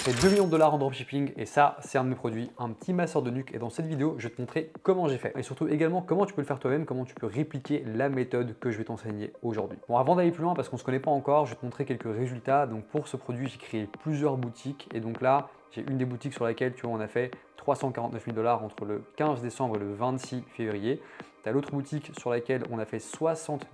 fait 2 millions de dollars en dropshipping et ça, c'est un de mes produits, un petit masseur de nuque. Et dans cette vidéo, je vais te montrer comment j'ai fait et surtout également comment tu peux le faire toi-même, comment tu peux répliquer la méthode que je vais t'enseigner aujourd'hui. Bon, avant d'aller plus loin, parce qu'on ne se connaît pas encore, je vais te montrer quelques résultats. Donc pour ce produit, j'ai créé plusieurs boutiques et donc là, j'ai une des boutiques sur laquelle tu vois, on a fait 349 000 dollars entre le 15 décembre et le 26 février. Tu as l'autre boutique sur laquelle on a fait 60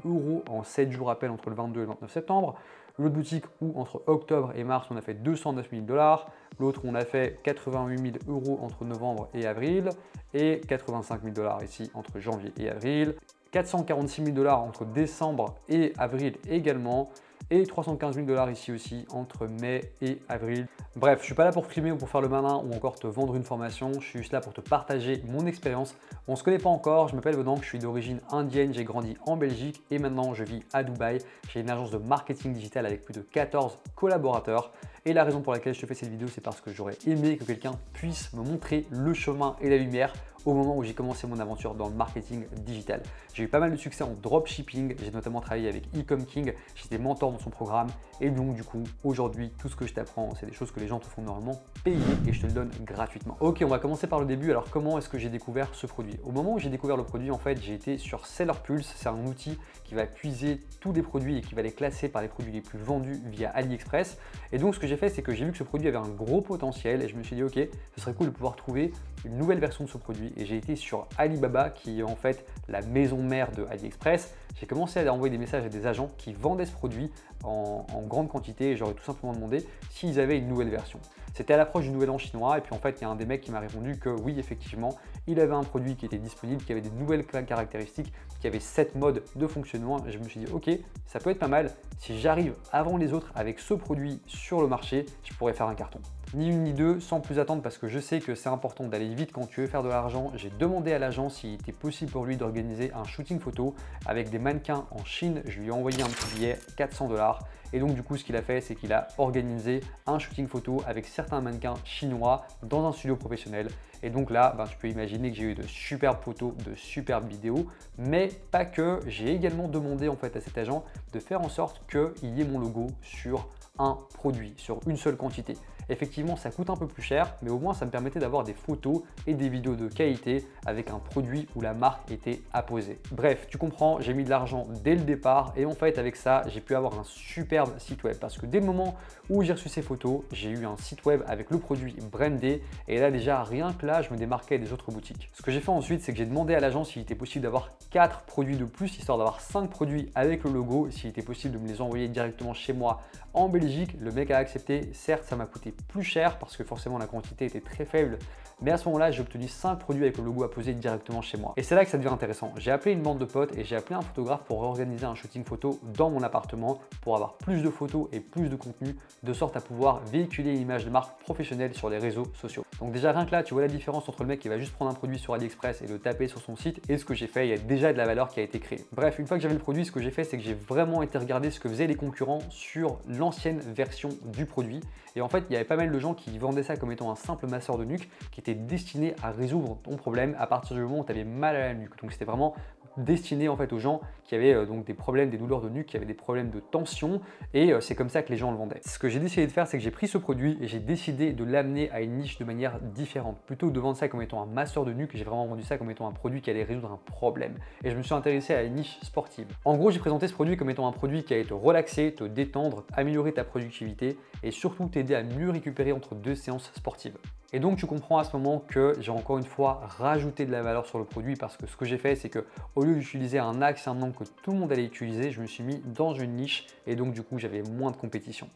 000 euros en 7 jours à peine entre le 22 et le 29 septembre. L'autre boutique où entre octobre et mars, on a fait 209 000 dollars. L'autre, on a fait 88 000 euros entre novembre et avril et 85 000 dollars ici entre janvier et avril. 446 000 dollars entre décembre et avril également. Et 315 000 dollars ici aussi entre mai et avril. Bref, je ne suis pas là pour filmer ou pour faire le malin ou encore te vendre une formation. Je suis juste là pour te partager mon expérience. On ne se connaît pas encore, je m'appelle Venanque, je suis d'origine indienne, j'ai grandi en Belgique et maintenant je vis à Dubaï. J'ai une agence de marketing digital avec plus de 14 collaborateurs. Et la raison pour laquelle je te fais cette vidéo, c'est parce que j'aurais aimé que quelqu'un puisse me montrer le chemin et la lumière au moment où j'ai commencé mon aventure dans le marketing digital. J'ai eu pas mal de succès en dropshipping, j'ai notamment travaillé avec Ecom King, j'étais mentor dans son programme et donc du coup aujourd'hui tout ce que je t'apprends c'est des choses que les gens te font normalement payer et je te le donne gratuitement. Ok, on va commencer par le début. Alors comment est-ce que j'ai découvert ce produit? Au moment où j'ai découvert le produit, en fait j'ai été sur Seller Pulse, c'est un outil qui va puiser tous les produits et qui va les classer par les produits les plus vendus via AliExpress. Et donc ce que j'ai fait, c'est que j'ai vu que ce produit avait un gros potentiel et je me suis dit ok, ce serait cool de pouvoir trouver une nouvelle version de ce produit. Et j'ai été sur Alibaba qui est en fait la maison mère de AliExpress. J'ai commencé à envoyer des messages à des agents qui vendaient ce produit en grande quantité et j'aurais tout simplement demandé s'ils avaient une nouvelle version. C'était à l'approche du nouvel an chinois et puis en fait il y a un des mecs qui m'a répondu que oui effectivement il avait un produit qui était disponible, qui avait des nouvelles caractéristiques, qui avait 7 modes de fonctionnement et je me suis dit ok, ça peut être pas mal, si j'arrive avant les autres avec ce produit sur le marché, je pourrais faire un carton. Ni une ni deux, sans plus attendre parce que je sais que c'est important d'aller vite quand tu veux faire de l'argent. J'ai demandé à l'agent s'il était possible pour lui d'organiser un shooting photo avec des mannequins en Chine. Je lui ai envoyé un petit billet, 400 dollars. Et donc du coup, ce qu'il a fait, c'est qu'il a organisé un shooting photo avec certains mannequins chinois dans un studio professionnel. Et donc là, tu peux imaginer que j'ai eu de superbes photos, de superbes vidéos, mais pas que. J'ai également demandé en fait à cet agent de faire en sorte qu'il y ait mon logo sur un produit, sur une seule quantité. Effectivement, ça coûte un peu plus cher, mais au moins ça me permettait d'avoir des photos et des vidéos de qualité avec un produit où la marque était apposée. Bref, tu comprends, j'ai mis de l'argent dès le départ et en fait avec ça, j'ai pu avoir un superbe site web parce que dès le moment où j'ai reçu ces photos, j'ai eu un site web avec le produit brandé et là déjà rien que là, je me démarquais des autres boutiques. Ce que j'ai fait ensuite, c'est que j'ai demandé à l'agence s'il était possible d'avoir 4 produits de plus, histoire d'avoir 5 produits avec le logo, s'il était possible de me les envoyer directement chez moi en Belgique. Le mec a accepté, certes ça m'a coûté plus cher parce que forcément la quantité était très faible, mais à ce moment-là j'ai obtenu 5 produits avec le logo apposé directement chez moi. Et c'est là que ça devient intéressant. J'ai appelé une bande de potes et j'ai appelé un photographe pour organiser un shooting photo dans mon appartement pour avoir plus de photos et plus de contenu, de sorte à pouvoir véhiculer une image de marque professionnelle sur les réseaux sociaux. Donc déjà rien que là, tu vois la différence entre le mec qui va juste prendre un produit sur AliExpress et le taper sur son site et ce que j'ai fait, il y a déjà de la valeur qui a été créée. Bref, une fois que j'avais le produit, ce que j'ai fait, c'est que j'ai vraiment été regarder ce que faisaient les concurrents sur l'ancienne version du produit. Et en fait, il y avait pas mal de gens qui vendaient ça comme étant un simple masseur de nuque qui était destiné à résoudre ton problème à partir du moment où tu avais mal à la nuque. Donc c'était vraiment destiné en fait aux gens qui avaient donc des problèmes, des douleurs de nuque, qui avaient des problèmes de tension et c'est comme ça que les gens le vendaient. Ce que j'ai décidé de faire, c'est que j'ai pris ce produit et j'ai décidé de l'amener à une niche de manière différente. Plutôt que de vendre ça comme étant un masseur de nuque, j'ai vraiment vendu ça comme étant un produit qui allait résoudre un problème. Et je me suis intéressé à la niche sportive. En gros, j'ai présenté ce produit comme étant un produit qui allait te relaxer, te détendre, améliorer ta productivité et surtout t'aider à mieux récupérer entre 2 séances sportives. Et donc tu comprends à ce moment que j'ai encore une fois rajouté de la valeur sur le produit parce que ce que j'ai fait, c'est que au lieu d'utiliser un axe, un angle que tout le monde allait utiliser, je me suis mis dans une niche et donc du coup j'avais moins de compétition.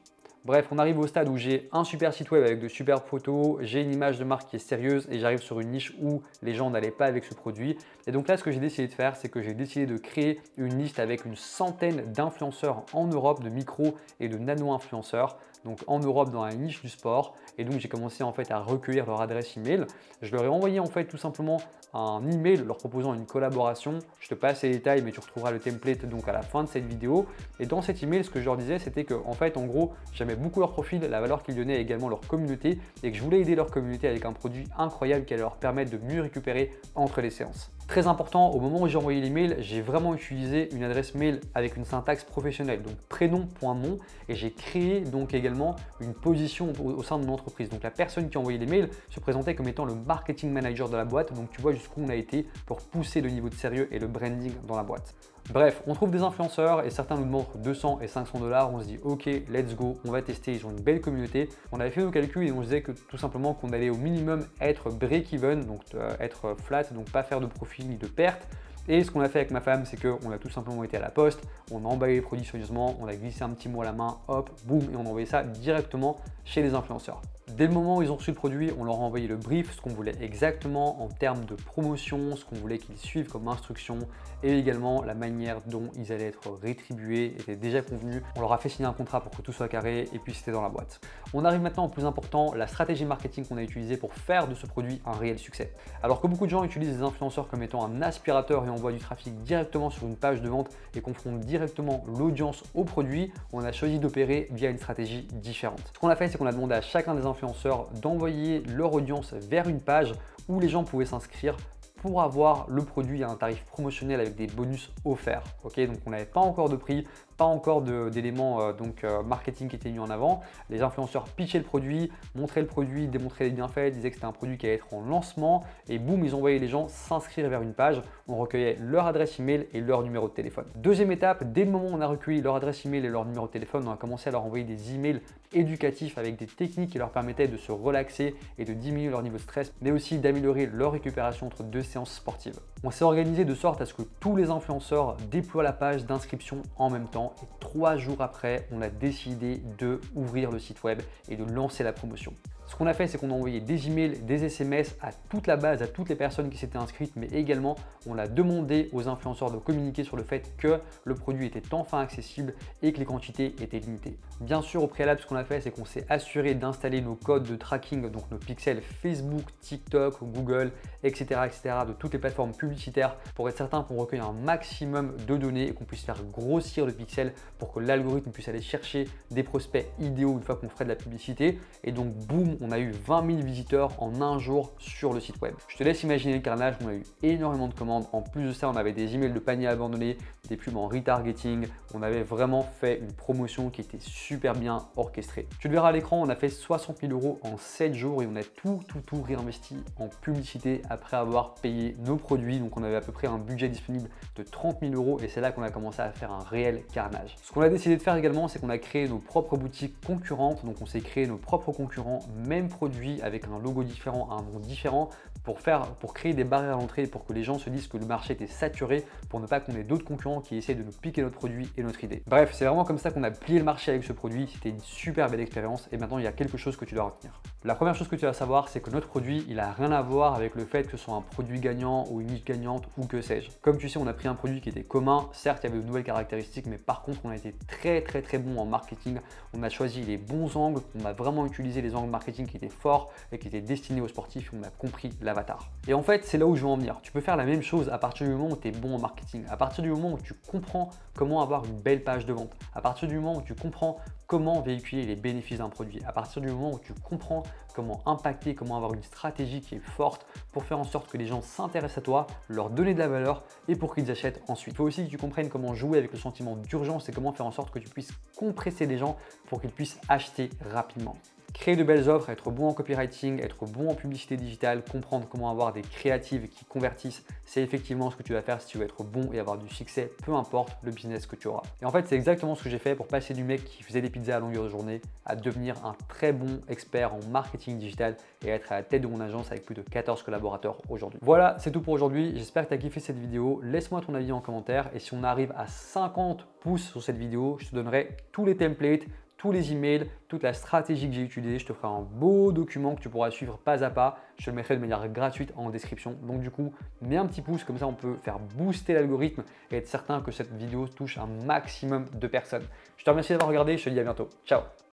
Bref, on arrive au stade où j'ai un super site web avec de superbes photos, j'ai une image de marque qui est sérieuse et j'arrive sur une niche où les gens n'allaient pas avec ce produit. Et donc là, ce que j'ai décidé de faire, c'est que j'ai décidé de créer une liste avec une centaine d'influenceurs en Europe, de micro et de nano-influenceurs. Donc en Europe dans la niche du sport. Et donc j'ai commencé en fait à recueillir leur adresse email. Je leur ai envoyé en fait tout simplement un email leur proposant une collaboration. Je te passe les détails, mais tu retrouveras le template donc à la fin de cette vidéo. Et dans cet email, ce que je leur disais, c'était que en fait, en gros, j'aimais beaucoup leur profil, la valeur qu'ils donnaient et également leur communauté, et que je voulais aider leur communauté avec un produit incroyable qui allait leur permettre de mieux récupérer entre les séances. Très important, au moment où j'ai envoyé l'email, j'ai vraiment utilisé une adresse mail avec une syntaxe professionnelle, donc prénom.nom, et j'ai créé donc également une position au sein de mon entreprise. Donc la personne qui a envoyé l'email se présentait comme étant le marketing manager de la boîte, donc tu vois jusqu'où on a été pour pousser le niveau de sérieux et le branding dans la boîte. Bref, on trouve des influenceurs et certains nous demandent 200 et 500 $. On se dit ok, let's go, on va tester, ils ont une belle communauté. On avait fait nos calculs et on se disait que tout simplement qu'on allait au minimum être break-even, donc être flat, donc pas faire de profit ni de perte. Et ce qu'on a fait avec ma femme, c'est qu'on a tout simplement été à la poste, on a emballé les produits soigneusement, on a glissé un petit mot à la main, hop, boum, et on a envoyé ça directement chez les influenceurs. Dès le moment où ils ont reçu le produit, on leur a envoyé le brief, ce qu'on voulait exactement en termes de promotion, ce qu'on voulait qu'ils suivent comme instruction et également la manière dont ils allaient être rétribués était déjà convenu. On leur a fait signer un contrat pour que tout soit carré et puis c'était dans la boîte. On arrive maintenant au plus important, la stratégie marketing qu'on a utilisée pour faire de ce produit un réel succès. Alors que beaucoup de gens utilisent les influenceurs comme étant un aspirateur et envoient du trafic directement sur une page de vente et confrontent directement l'audience au produit, on a choisi d'opérer via une stratégie différente. Ce qu'on a fait, c'est qu'on a demandé à chacun des influenceurs d'envoyer leur audience vers une page où les gens pouvaient s'inscrire pour avoir le produit à un tarif promotionnel avec des bonus offerts. Ok, donc on n'avait pas encore de prix, pas encore d'éléments marketing qui étaient mis en avant. Les influenceurs pitchaient le produit, montraient le produit, démontraient les bienfaits, disaient que c'était un produit qui allait être en lancement et boum, ils envoyaient les gens s'inscrire vers une page. On recueillait leur adresse email et leur numéro de téléphone. Deuxième étape, dès le moment où on a recueilli leur adresse email et leur numéro de téléphone, on a commencé à leur envoyer des emails éducatifs avec des techniques qui leur permettaient de se relaxer et de diminuer leur niveau de stress, mais aussi d'améliorer leur récupération entre deux séances sportives. On s'est organisé de sorte à ce que tous les influenceurs déploient la page d'inscription en même temps et 3 jours après, on a décidé d'ouvrir le site web et de lancer la promotion. Ce qu'on a fait, c'est qu'on a envoyé des emails, des SMS à toute la base, à toutes les personnes qui s'étaient inscrites, mais également on a demandé aux influenceurs de communiquer sur le fait que le produit était enfin accessible et que les quantités étaient limitées. Bien sûr, au préalable, ce qu'on a fait, c'est qu'on s'est assuré d'installer nos codes de tracking, donc nos pixels Facebook, TikTok, Google, etc., de toutes les plateformes publicitaires pour être certain qu'on recueille un maximum de données et qu'on puisse faire grossir le pixel pour que l'algorithme puisse aller chercher des prospects idéaux une fois qu'on ferait de la publicité. Et donc, boum, on a eu 20 000 visiteurs en un jour sur le site web. Je te laisse imaginer le carnage, on a eu énormément de commandes. En plus de ça, on avait des emails de panier abandonnés, des pubs en retargeting. On avait vraiment fait une promotion qui était super bien orchestrée. Tu le verras à l'écran, on a fait 60 000 € en 7 jours et on a tout réinvesti en publicité après avoir payé nos produits. Donc on avait à peu près un budget disponible de 30 000 € et c'est là qu'on a commencé à faire un réel carnage. Ce qu'on a décidé de faire également, c'est qu'on a créé nos propres boutiques concurrentes. Donc on s'est créé nos propres concurrents, même produit avec un logo différent, un nom différent pour créer des barrières à l'entrée pour que les gens se disent que le marché était saturé pour ne pas qu'on ait d'autres concurrents qui essaient de nous piquer notre produit et notre idée. Bref, c'est vraiment comme ça qu'on a plié le marché avec ce produit. C'était une super belle expérience et maintenant il y a quelque chose que tu dois retenir. La première chose que tu dois savoir, c'est que notre produit, il n'a rien à voir avec le fait que ce soit un produit gagnant ou une niche gagnante ou que sais-je. Comme tu sais, on a pris un produit qui était commun. Certes, il y avait de nouvelles caractéristiques, mais par contre, on a été très bon en marketing. On a choisi les bons angles, on a vraiment utilisé les angles marketing qui étaient forts et qui étaient destinés aux sportifs et on a compris l'avatar. Et en fait, c'est là où je veux en venir. Tu peux faire la même chose à partir du moment où tu es bon en marketing, à partir du moment où tu comprends comment avoir une belle page de vente, à partir du moment où tu comprends comment véhiculer les bénéfices d'un produit, à partir du moment où tu comprends comment impacter, comment avoir une stratégie qui est forte pour faire en sorte que les gens s'intéressent à toi, leur donner de la valeur et pour qu'ils achètent ensuite. Il faut aussi que tu comprennes comment jouer avec le sentiment d'urgence et comment faire en sorte que tu puisses compresser les gens pour qu'ils puissent acheter rapidement. Créer de belles offres, être bon en copywriting, être bon en publicité digitale, comprendre comment avoir des créatives qui convertissent, c'est effectivement ce que tu vas faire si tu veux être bon et avoir du succès, peu importe le business que tu auras. Et en fait, c'est exactement ce que j'ai fait pour passer du mec qui faisait des pizzas à longueur de journée à devenir un très bon expert en marketing digital et être à la tête de mon agence avec plus de 14 collaborateurs aujourd'hui. Voilà, c'est tout pour aujourd'hui. J'espère que tu as kiffé cette vidéo. Laisse-moi ton avis en commentaire et si on arrive à 50 pouces sur cette vidéo, je te donnerai tous les templates, tous les emails, toute la stratégie que j'ai utilisée. Je te ferai un beau document que tu pourras suivre pas à pas. Je te le mettrai de manière gratuite en description. Donc du coup, mets un petit pouce, comme ça on peut faire booster l'algorithme et être certain que cette vidéo touche un maximum de personnes. Je te remercie d'avoir regardé, je te dis à bientôt. Ciao!